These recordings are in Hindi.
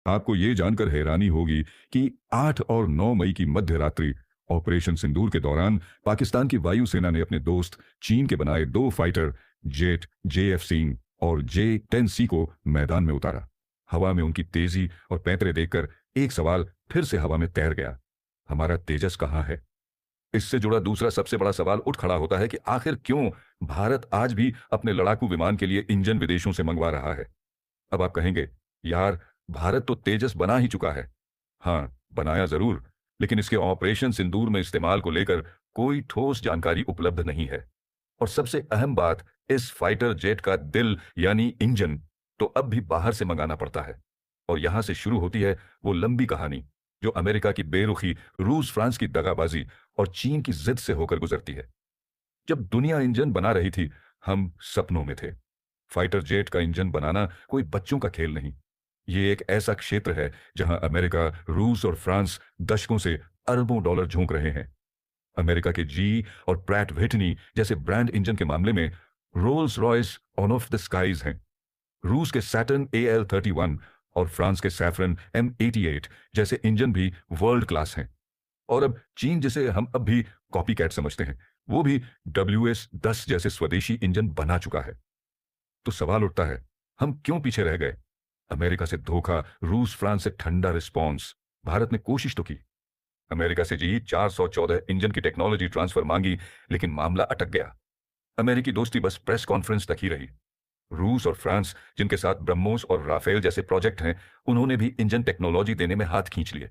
आपको ये जानकर हैरानी होगी कि 8 और 9 मई की मध्य रात्रि ऑपरेशन सिंदूर के दौरान पाकिस्तान की वायुसेना ने अपने दोस्त चीन के बनाए 2 फाइटर जेट जेएफ सिंह और जे-10C को मैदान में उतारा। हवा में उनकी तेजी और पैंतरे देखकर एक सवाल फिर से हवा में तैर गया, हमारा तेजस कहाँ है? इससे जुड़ा दूसरा सबसे बड़ा सवाल उठ खड़ा होता है कि आखिर क्यों भारत आज भी अपने लड़ाकू विमान के लिए इंजन विदेशों से मंगवा रहा है। अब आप कहेंगे, यार भारत तो तेजस बना ही चुका है। हाँ, बनाया जरूर, लेकिन इसके ऑपरेशन सिंदूर में इस्तेमाल को लेकर कोई ठोस जानकारी उपलब्ध नहीं है। और सबसे अहम बात, इस फाइटर जेट का दिल यानी इंजन तो अब भी बाहर से मंगाना पड़ता है। और यहां से शुरू होती है वो लंबी कहानी जो अमेरिका की बेरुखी, रूस फ्रांस की दगाबाजी और चीन की जिद से होकर गुजरती है। जब दुनिया इंजन बना रही थी, हम सपनों में थे। फाइटर जेट का इंजन बनाना कोई बच्चों का खेल नहीं। ये एक ऐसा क्षेत्र है जहां अमेरिका, रूस और फ्रांस दशकों से अरबों डॉलर झोंक रहे हैं। अमेरिका के जी और प्रैट व्हिटनी जैसे ब्रांड इंजन के मामले में Rolls Royce on of the skies हैं। रूस के सैटर्न AL-31 और फ्रांस के सैफरन M88 जैसे इंजन भी वर्ल्ड क्लास हैं। और अब चीन, जिसे हम अब भी कॉपी कैट समझते हैं, वो भी WS-10 जैसे स्वदेशी इंजन बना चुका है। तो सवाल उठता है, हम क्यों पीछे रह गए? अमेरिका से धोखा, रूस फ्रांस से ठंडा रिस्पॉन्स। भारत ने कोशिश तो की, अमेरिका से जी 414 इंजन की टेक्नोलॉजी ट्रांसफर मांगी, लेकिन मामला अटक गया। अमेरिकी दोस्ती बस प्रेस कॉन्फ्रेंस तक ही रही। रूस और फ्रांस, जिनके साथ ब्रह्मोस और राफेल जैसे प्रोजेक्ट हैं, उन्होंने भी इंजन टेक्नोलॉजी देने में हाथ खींच लिए।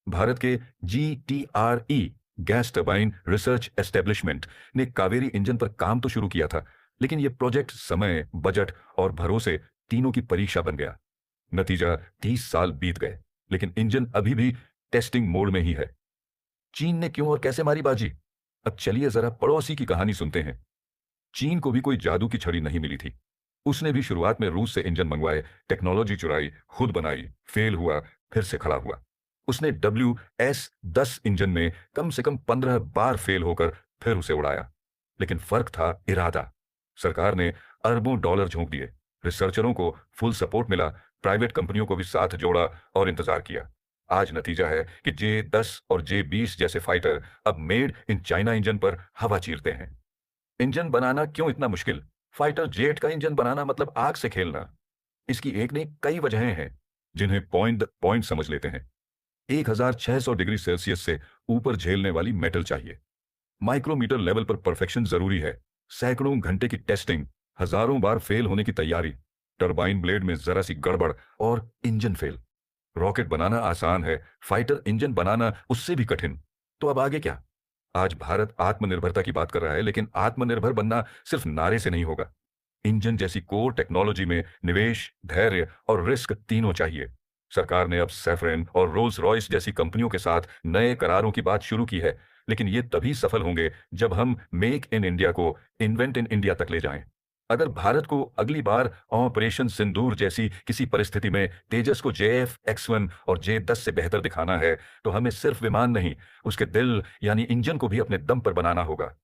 भारत के GTRE gas turbine research establishment ने कावेरी इंजन पर काम तो शुरू किया था, लेकिन यह प्रोजेक्ट समय, बजट और भरोसे तीनों की परीक्षा बन गया। नतीजा 30 साल बीत गए, लेकिन इंजन अभी भी टेस्टिंग मोड में ही है। चीन ने क्यों और कैसे मारी बाजी? अब चलिए जरा पड़ोसी की कहानी सुनते हैं। चीन को भी कोई जादू की छड़ी नहीं मिली थी। उसने भी शुरुआत में रूस से इंजन मंगवाए, टेक्नोलॉजी चुराई, खुद बनाई, फेल हुआ, फिर से खड़ा हुआ। उसने WS-10 इंजन में कम से कम 15 बार फेल होकर फिर उसे उड़ाया। लेकिन फर्क था इरादा। सरकार ने अरबों डॉलर झोंक दिए, रिसर्चरों को फुल सपोर्ट मिला, प्राइवेट कंपनियों को भी साथ जोड़ा और इंतजार किया। आज नतीजा है कि J-10 और J-20 जैसे फाइटर अब मेड इन चाइना इंजन पर हवा चीरते हैं। इंजन बनाना क्यों इतना मुश्किल? फाइटर जेट का इंजन बनाना मतलब आग से खेलना। इसकी एक नहीं कई वजहें हैं, जिन्हें पॉइंट पॉइंट समझ लेते हैं। 1600 डिग्री सेल्सियस से ऊपर झेलने वाली मेटल चाहिए। माइक्रोमीटर लेवल पर परफेक्शन जरूरी है। सैकड़ों घंटे की टेस्टिंग, हजारों बार फेल होने की तैयारी, टरबाइन ब्लेड में जरा सी गड़बड़ और इंजन फेल। रॉकेट बनाना आसान है, फाइटर इंजन बनाना उससे भी कठिन। तो अब आगे क्या? आज भारत आत्मनिर्भरता की बात कर रहा है, लेकिन आत्मनिर्भर बनना सिर्फ नारे से नहीं होगा। इंजन जैसी कोर टेक्नोलॉजी में निवेश, धैर्य और रिस्क तीनों चाहिए। सरकार ने अब सैफरन और रोल्स रॉयस जैसी कंपनियों के साथ नए करारों की बात शुरू की है, लेकिन ये तभी सफल होंगे जब हम मेक इन इंडिया को इन्वेंट इन इंडिया तक ले जाएं। अगर भारत को अगली बार ऑपरेशन सिंदूर जैसी किसी परिस्थिति में तेजस को JF-X1 और J-10 से बेहतर दिखाना है, तो हमें सिर्फ विमान नहीं, उसके दिल यानी इंजन को भी अपने दम पर बनाना होगा।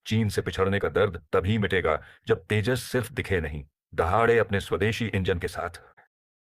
चीन से पिछड़ने का दर्द तभी मिटेगा जब तेजस सिर्फ दिखे नहीं, दहाड़े अपने स्वदेशी इंजन के साथ।